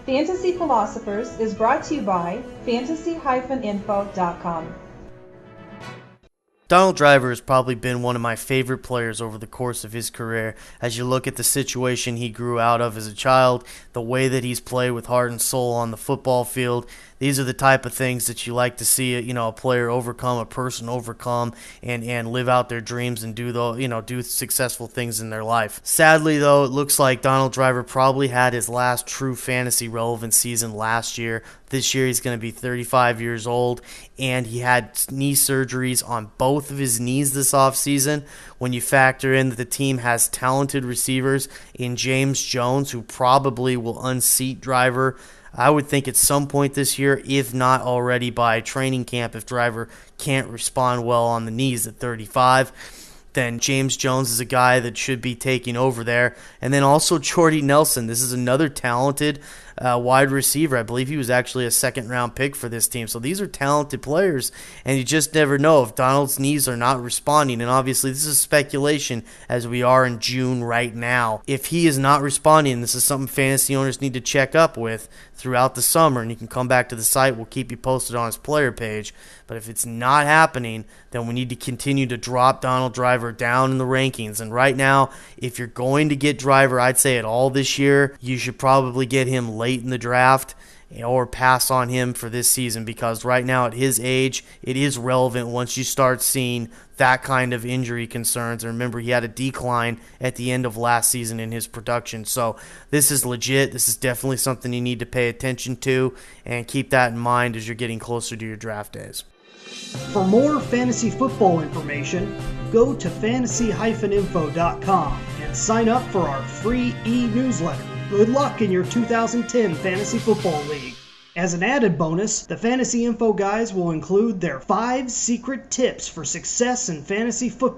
Fantasy Philosophers is brought to you by fantasy-info.com. Donald Driver has probably been one of my favorite players over the course of his career. As you look at the situation he grew out of as a child, the way that he's played with heart and soul on the football field, these are the type of things that you like to see, a player overcome, a person overcome, and live out their dreams and do successful things in their life. Sadly, though, it looks like Donald Driver probably had his last true fantasy relevant season last year. This year he's going to be 35 years old, and he had knee surgeries on both of his knees this offseason. When you factor in that the team has talented receivers in James Jones, who probably will unseat Driver, I would think at some point this year, if not already by training camp, if Driver can't respond well on the knees at 35, then James Jones is a guy that should be taking over there. And then also Jordy Nelson. This is another talented wide receiver. I believe he was actually a second-round pick for this team. So these are talented players, and you just never know if Donald's knees are not responding. And obviously this is speculation as we are in June right now. If he is not responding, this is something fantasy owners need to check up with throughout the summer, and you can come back to the site. We'll keep you posted on his player page. But if it's not happening, then we need to continue to drop Donald Driver down in the rankings. And right now, if you're going to get Driver, I'd say at all this year, you should probably get him late in the draft or pass on him for this season, because right now at his age, it is relevant once you start seeing that kind of injury concerns. And remember, he had a decline at the end of last season in his production. So this is legit. This is definitely something you need to pay attention to, and keep that in mind as you're getting closer to your draft days. For more fantasy football information, go to fantasy-info.com and sign up for our free e-newsletter. Good luck in your 2010 Fantasy Football League. As an added bonus, the Fantasy Info guys will include their 5 secret tips for success in fantasy football.